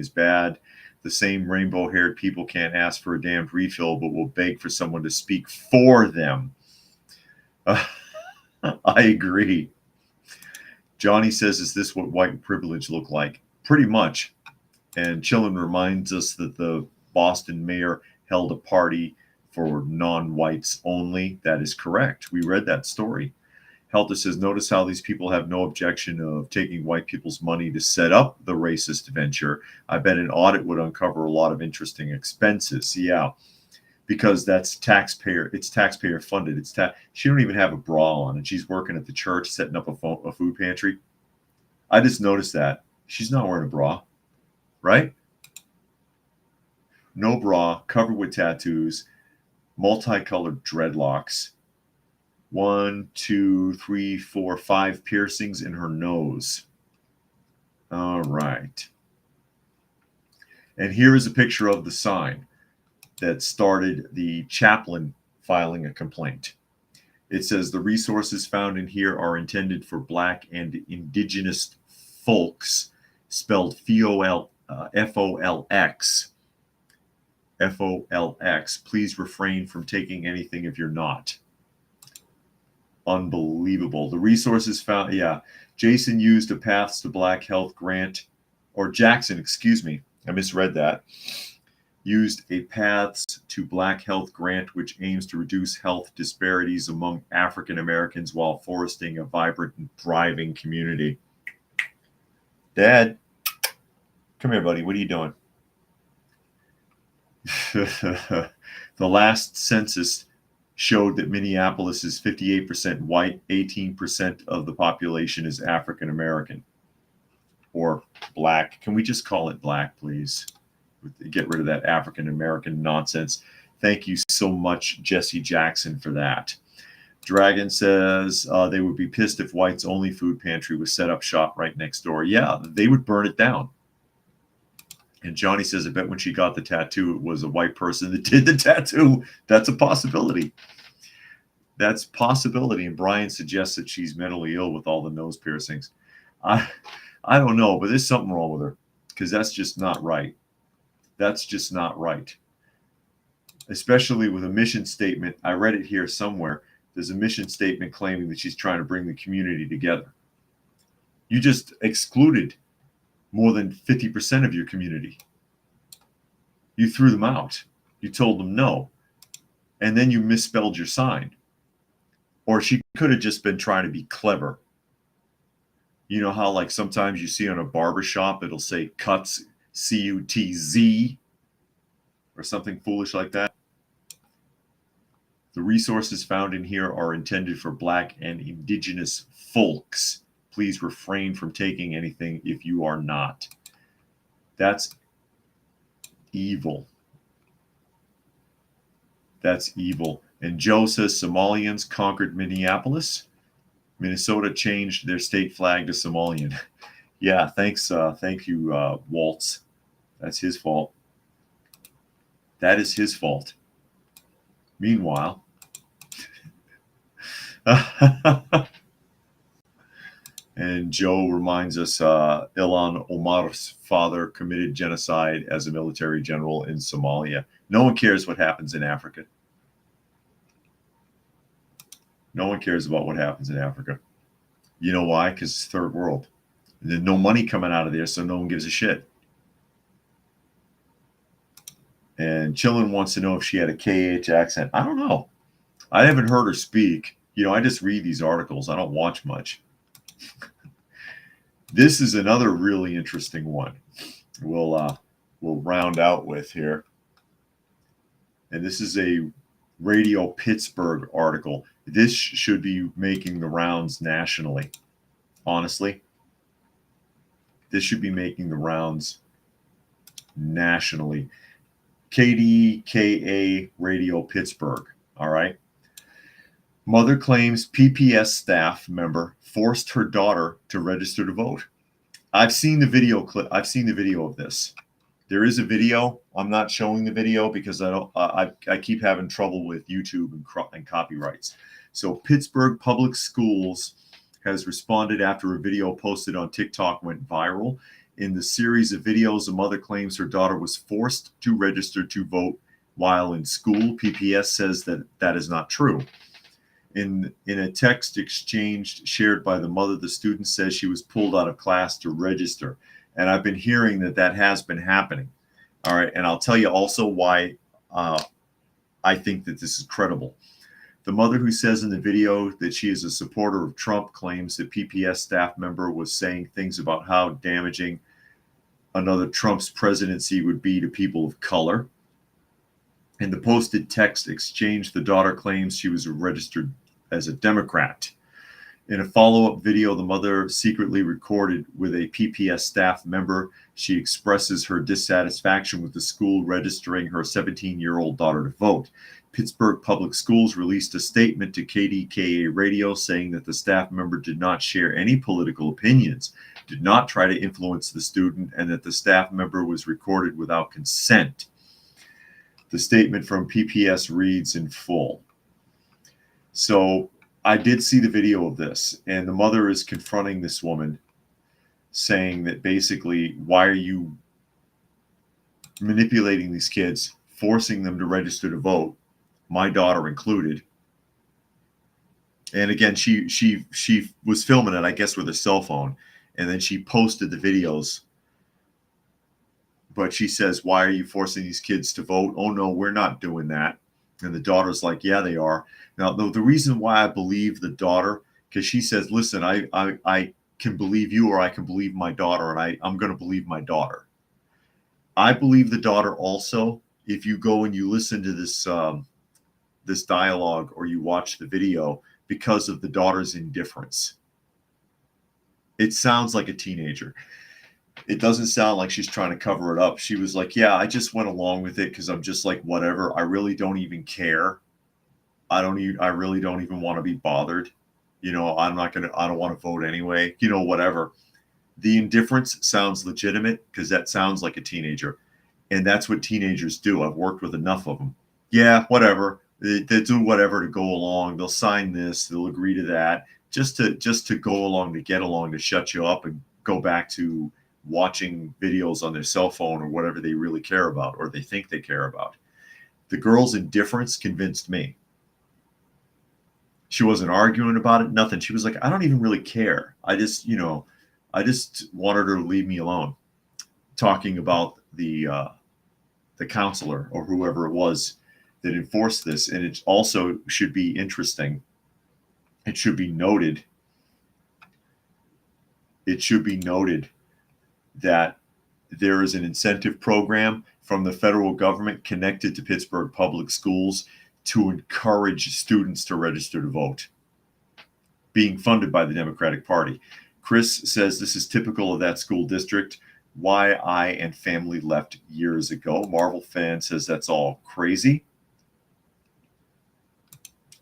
bad. The same rainbow-haired people can't ask for a damned refill, but will beg for someone to speak for them. I agree. Johnny says, is this what white privilege look like? Pretty much. And Chillin reminds us that the Boston mayor held a party for non-whites only. That is correct. We read that story. Helter says, notice how these people have no objection of taking white people's money to set up the racist venture. I bet an audit would uncover a lot of interesting expenses. Yeah, because that's taxpayer. It's taxpayer funded. She don't even have a bra on, and she's working at the church setting up a food pantry. I just noticed that. She's not wearing a bra. Right? No bra, covered with tattoos, multicolored dreadlocks. 1, 2, 3, 4, 5 piercings in her nose. All right. And here is a picture of the sign that started the chaplain filing a complaint. It says the resources found in here are intended for Black and Indigenous folks, spelled F-O-L-X. F-O-L-X. Please refrain from taking anything if you're not. Unbelievable. The resources found, yeah. Jason used a Paths to Black Health grant, or Jackson, excuse me. I misread that. Used a Paths to Black Health grant, which aims to reduce health disparities among African Americans while fostering a vibrant and thriving community. Dad, come here, buddy. What are you doing? The last census showed that Minneapolis is 58% white, 18% of the population is African American or Black. Can we just call it Black, please? Get rid of that African American nonsense. Thank you so much, Jesse Jackson, for that. Dragon says they would be pissed if whites only food pantry was set up shop right next door. Yeah, they would burn it down. And Johnny says, I bet when she got the tattoo, it was a white person that did the tattoo. That's a possibility. That's a possibility. And Brian suggests that she's mentally ill with all the nose piercings. I don't know, but there's something wrong with her because that's just not right. That's just not right. Especially with a mission statement. I read it here somewhere. There's a mission statement claiming that she's trying to bring the community together. You just excluded more than 50% of your community. You threw them out. You told them no. And then you misspelled your sign. Or she could have just been trying to be clever. You know how like sometimes you see on a barber shop, it'll say cuts, C-U-T-Z, or something foolish like that. The resources found in here are intended for Black and Indigenous folks. Please refrain from taking anything if you are not. That's evil. That's evil. And Joe says Somalians conquered Minneapolis. Minnesota changed their state flag to Somalian. Yeah, thanks. Thank you, Waltz. That's his fault. That is his fault. Meanwhile, and Joe reminds us Ilhan Omar's father committed genocide as a military general in Somalia. No one cares what happens in Africa. No one cares about what happens in Africa. You know why? Because it's third world. There's no money coming out of there, so no one gives a shit. And Chillin wants to know if she had a KH accent. I don't know. I haven't heard her speak. You know, I just read these articles. I don't watch much. This is another really interesting one. We'll round out with here. And this is a Radio Pittsburgh article. This should be making the rounds nationally. honestly. This should be making the rounds nationally. KDKA Radio Pittsburgh. All right. Mother claims PPS staff member forced her daughter to register to vote. I've seen the video clip. I've seen the video of this. There is a video. I'm not showing the video because I don't. I keep having trouble with YouTube and copyrights. So Pittsburgh Public Schools has responded after a video posted on TikTok went viral. In the series of videos, a mother claims her daughter was forced to register to vote while in school. PPS says that that is not true. In a text exchange shared by the mother, the student says she was pulled out of class to register. And I've been hearing that that has been happening. All right. And I'll tell you also why I think that this is credible. The mother, who says in the video that she is a supporter of Trump, claims that PPS staff member was saying things about how damaging another Trump's presidency would be to people of color. In the posted text exchange, the daughter claims she was registered as a Democrat. In a follow-up video the mother secretly recorded with a PPS staff member, she expresses her dissatisfaction with the school registering her 17-year-old daughter to vote. Pittsburgh Public Schools released a statement to KDKA Radio saying that the staff member did not share any political opinions, did not try to influence the student, and that the staff member was recorded without consent. The statement from PPS reads in full. So I did see the video of this, and the mother is confronting this woman, saying that basically, why are you manipulating these kids, forcing them to register to vote, my daughter included? And again, she was filming it, I guess, with a cell phone, and then she posted the videos. But she says, why are you forcing these kids to vote? Oh, no, we're not doing that. And the daughter's like, yeah, they are. Now, the reason why I believe the daughter, because she says, listen, I can believe you, or I can believe my daughter, and I'm going to believe my daughter. I believe the daughter also, if you go and you listen to this this dialogue or you watch the video, because of the daughter's indifference. It sounds like a teenager. It doesn't sound like she's trying to cover it up. She was like, yeah, I just went along with it because I'm just like, whatever. I really don't even care. I really don't even want to be bothered. You know, I don't want to vote anyway. You know, whatever. The indifference sounds legitimate because that sounds like a teenager. And that's what teenagers do. I've worked with enough of them. Yeah, whatever. They do whatever to go along. They'll sign this. They'll agree to that. Just to go along, to get along, to shut you up and go back to watching videos on their cell phone or whatever they really care about or they think they care about. The girl's indifference convinced me. She wasn't arguing about it, nothing. She was like, I don't even really care. I just wanted her to leave me alone. Talking about the counselor or whoever it was that enforced this. And it also should be interesting. It should be noted. That there is an incentive program from the federal government connected to Pittsburgh Public Schools to encourage students to register to vote, being funded by the Democratic Party. Chris says this is typical of that school district. Why I and family left years ago. Marvel fan says that's all crazy.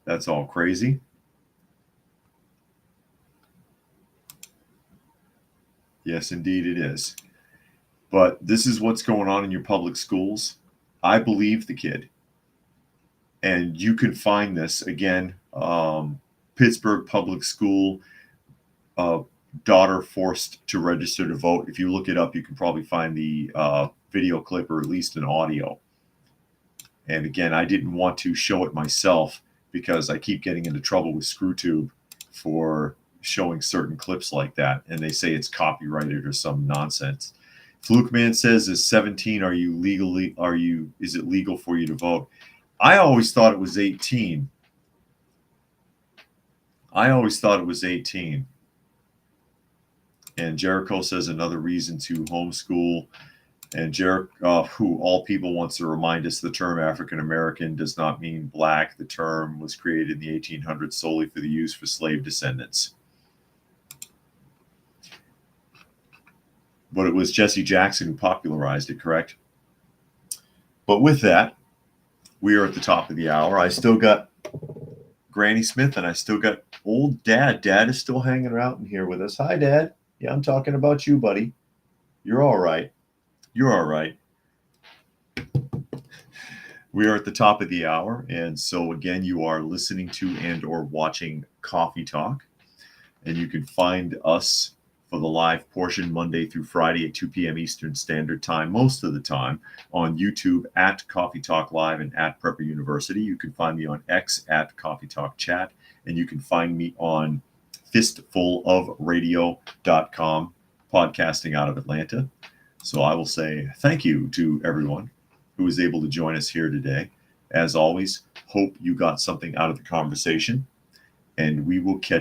That's all crazy. Yes, indeed it is. But this is what's going on in your public schools. I believe the kid. And you can find this, again, Pittsburgh Public School, daughter forced to register to vote. If you look it up, you can probably find the video clip or at least an audio. And again, I didn't want to show it myself because I keep getting into trouble with ScrewTube for showing certain clips like that, and they say it's copyrighted or some nonsense. Fluke Man says, "Is 17? Is it legal for you to vote?" I always thought it was 18. And Jericho says another reason to homeschool. And who all people wants to remind us the term African American does not mean black. The term was created in the 1800s solely for the use for slave descendants. but it was Jesse Jackson who popularized it, correct? But with that, we are at the top of the hour. I still got Granny Smith and I still got old Dad. Dad is still hanging out in here with us. Hi, Dad. Yeah, I'm talking about you, buddy. You're all right. You're all right. We are at the top of the hour, and so again, you are listening to and or watching Coffee Talk, and you can find us for the live portion Monday through Friday at 2 p.m. Eastern Standard Time, most of the time on YouTube at Coffee Talk Live and at Prepper University. You can find me on X at Coffee Talk Chat, and you can find me on fistfulofradio.com, podcasting out of Atlanta. So I will say thank you to everyone who was able to join us here today. As always, hope you got something out of the conversation, and we will catch